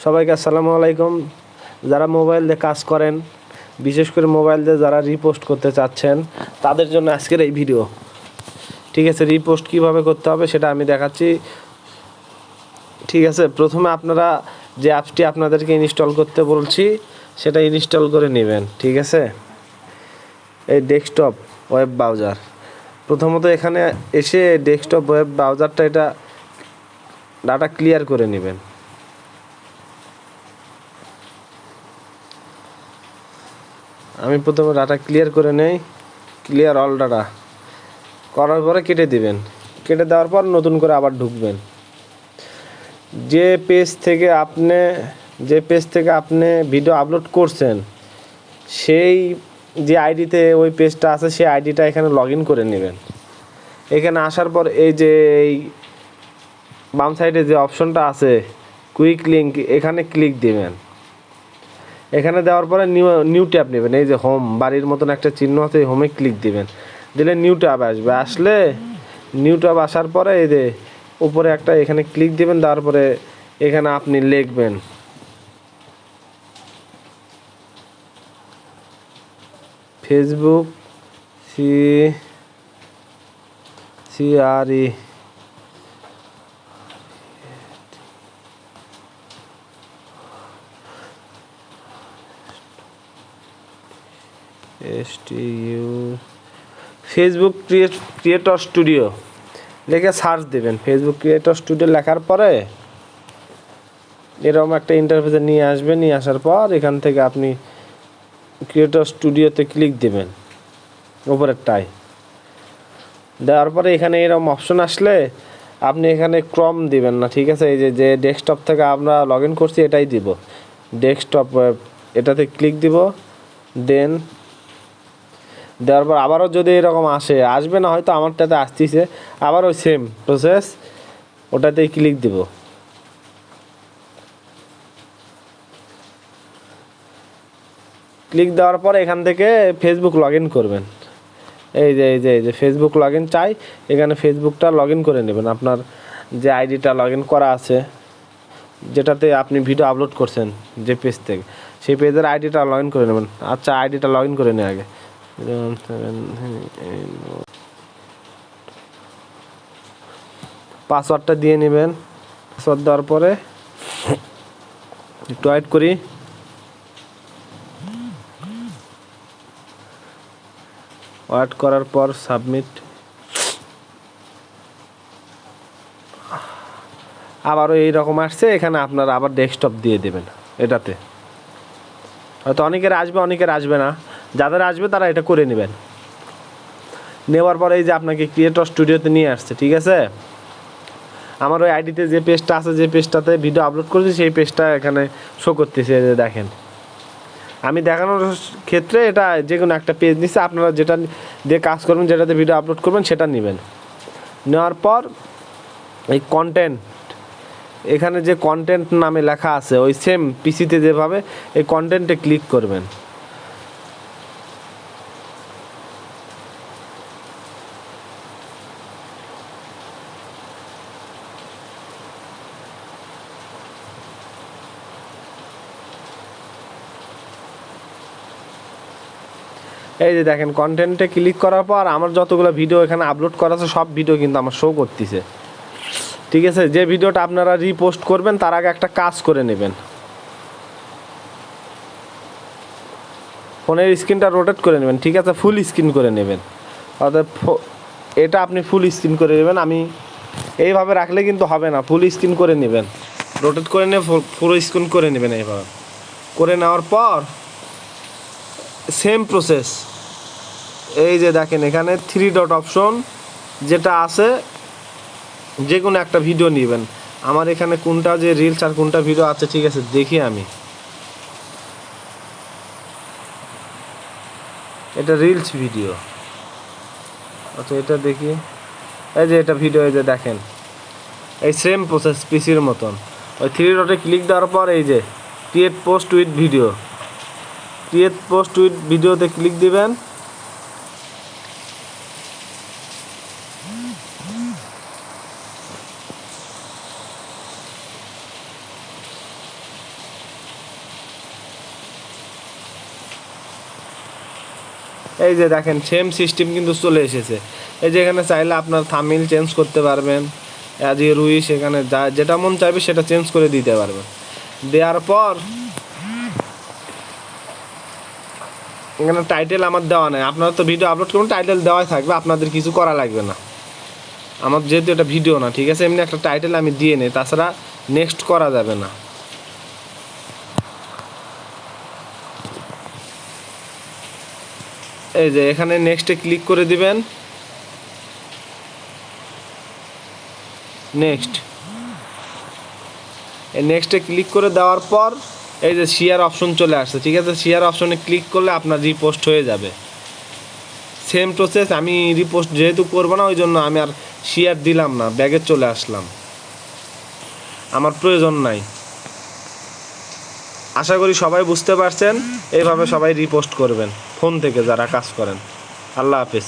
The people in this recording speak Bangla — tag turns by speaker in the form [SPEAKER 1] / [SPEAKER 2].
[SPEAKER 1] সবাইকে আসসালামু আলাইকুম। যারা মোবাইল দিয়ে কাজ করেন, বিশেষ করে মোবাইল দিয়ে যারা রিপোস্ট করতে চাচ্ছেন, তাদের জন্য আজকের এই ভিডিও। ঠিক আছে, রিপোস্ট কিভাবে করতে হবে সেটা আমি দেখাচ্ছি। ঠিক আছে, প্রথমে আপনারা যে অ্যাপসটি আপনাদেরকে ইনস্টল করতে বলছি সেটা ইনস্টল করে নেবেন। ঠিক আছে, এই ডেস্কটপ ওয়েব ব্রাউজার, প্রথমত এখানে এসে ডেস্কটপ ওয়েব ব্রাউজারটা এটা ডাটা ক্লিয়ার করে নেবেন। আমি প্রথমে ডাটা ক্লিয়ার করে নেই, ক্লিয়ার অল ডাটা করার পরে কেটে দিবেন। কেটে দেওয়ার পর নতুন করে আবার ঢুকবেন। যে পেজ থেকে আপনি ভিডিও আপলোড করছেন, সেই যে আইডিতে ওই পেজটা আছে সেই আইডিটা এখানে লগ ইন করে নেবেন। এখানে আসার পর এই যে এই বাম সাইডে যে অপশনটা আছে কুইক লিঙ্ক, এখানে ক্লিক দিবেন। এখানে দেওয়ার পরে নিউ ট্যাব নেবেন। এই যে হোম বাড়ির মতন একটা চিহ্ন আছে, হোমে ক্লিক দিবেন। দিলে নিউ ট্যাব আসবে। আসলে নিউ ট্যাব আসার পরে এই যে উপরে একটা এখানে ক্লিক দিবেন। দেওয়ার পরে এখানে আপনি লিখবেন Facebook CRE Facebook creator studio লিখে সার্চ দেবেন। ফেসবুক ক্রিয়েটর স্টুডিও লেখার পরে এরকম একটা ইন্টারফেসে নিয়ে আসবে। নিয়ে আসার পর এখান থেকে আপনি ক্রিয়েটর স্টুডিওতে ক্লিক দেবেন উপরেরটায়। দেওয়ার পরে এখানে এরকম অপশন আসলে আপনি এখানে ক্রম দিবেন না। ঠিক আছে, এই যে ডেস্কটপ থেকে আমরা লগ ইন করছি এটাই দিব, ডেস্কটপ ওয়েব, এটাতে ক্লিক দিব। দেন দেওয়ার পর আবারও যদি এরকম আসবে না, হয়তো আমারটাতে আসতেছে, আবার ওই সেম প্রসেস, ওটাতেই ক্লিক দিব। ক্লিক দেওয়ার পর এখান থেকে ফেসবুক লগ ইন করবেন। এই যে ফেসবুক লগ ইন চাই, এখানে ফেসবুকটা লগ ইন করে নেবেন। আপনার যে আইডিটা লগ ইন করা আছে, যেটাতে আপনি ভিডিও আপলোড করছেন যে পেজ থেকে, সেই পেজের আইডিটা লগ ইন করে নেবেন। আচ্ছা, আইডিটা লগ ইন করে নিয়ে আগে পাসওয়ার্ডটা দিয়ে নেবেন। পাসওয়ার্ড দেওয়ার পরে একটু ওয়েট করি। ওয়েট করার পর সাবমিট। আবারও এইরকম আসছে, এখানে আপনারা আবার ডেস্কটপ দিয়ে দেবেন। এটাতে হয়তো অনেকের আসবে, অনেকের আসবে না। যাদের আসবে তারা এটা করে নেবেন। নেওয়ার পরে এই যে আপনাকে ক্রিয়েটর স্টুডিওতে নিয়ে আসছে। ঠিক আছে, আমার ওই আইডিতে যে পেজটা আছে, যে পেজটাতে ভিডিও আপলোড করেছি, সেই পেজটা এখানে শো করতেছে। যে দেখেন, আমি দেখানোর ক্ষেত্রে এটা যে কোনো একটা পেজ নিচ্ছে। আপনারা যেটা দিয়ে কাজ করবেন, যেটাতে ভিডিও আপলোড করবেন, সেটা নেবেন। নেওয়ার পর এই কন্টেন্ট, এখানে যে কন্টেন্ট নামে লেখা আছে ওই সেম পিসিতে যেভাবে, এই কন্টেন্টে ক্লিক করবেন। এই যে দেখেন, কন্টেন্টে ক্লিক করার পর আমার যতগুলো ভিডিও এখানে আপলোড করা আছে সব ভিডিও কিন্তু আমার শো করতেছে। ঠিক আছে, যে ভিডিওটা আপনারা রিপোস্ট করবেন তার আগে একটা কাজ করে নেবেন। ফোনের স্ক্রিনটা রোটেট করে নেবেন। ঠিক আছে, ফুল স্ক্রিন করে নেবেন। অর্থাৎ এটা আপনি ফুল স্ক্রিন করে নেবেন। আমি এইভাবে রাখলে কিন্তু হবে না, ফুল স্ক্রিন করে নেবেন। রোটেট করে নিয়ে ফুল স্ক্রিন করে নেবেন। এইভাবে করে নেওয়ার পর সেম প্রসেস, এই যে দেখেন এখানে 3 ডট অপশন যেটা আছে, যে কোনো একটা ভিডিও নেবেন। আমার এখানে কোনটা যে রিলস আর কোনটা ভিডিও আছে, ঠিক আছে দেখি আমি। এটা রিলস ভিডিও, আচ্ছা এটা দেখি। এই যে এটা ভিডিও, এই যে দেখেন এই সেম প্রসেস পিসির মতন। ওই 3 ডটে ক্লিক দেওয়ার পর এই যে create post with video, create post with ভিডিওতে ক্লিক দিবেন। এই যে দেখেন সেম সিস্টেম কিন্তু চলে এসেছে। এই যে এখানে চাইলে আপনার থাম্বনেল চেঞ্জ করতে পারবেন, অ্যাজ এ রুই সেখানে যেটা মন চাইবে সেটা চেঞ্জ করে দিতে পারবেন। দেওয়ার পর এখানে টাইটেল আমার দেওয়া নেই, আপনারা তো ভিডিও আপলোড করুন টাইটেল দেওয়াই থাকবে, আপনাদের কিছু করা লাগবে না। আমার যেহেতু এটা ভিডিও না, ঠিক আছে, এমনি একটা টাইটেল আমি দিয়ে নিই, তাছাড়া নেক্সট করা যাবে না। এই যে এখানে নেক্সটে ক্লিক করে দিবেন, নেক্সট। এই নেক্সটে ক্লিক করে দেওয়ার পর এই যে শেয়ার অপশন চলে আসছে, ঠিক আছে, শেয়ার অপশনে ক্লিক করলে আপনার রিপোস্ট হয়ে যাবে। সেম প্রসেস, আমি রিপোস্ট যেহেতু করবো না ওই জন্য আমি আর শেয়ার দিলাম না, ব্যাগে চলে আসলাম, আমার প্রয়োজন নাই। আশা করি সবাই বুঝতে পারছেন, এইভাবে সবাই রিপোস্ট করবেন ফোন থেকে যারা কাজ করেন। আল্লাহ হাফেজ।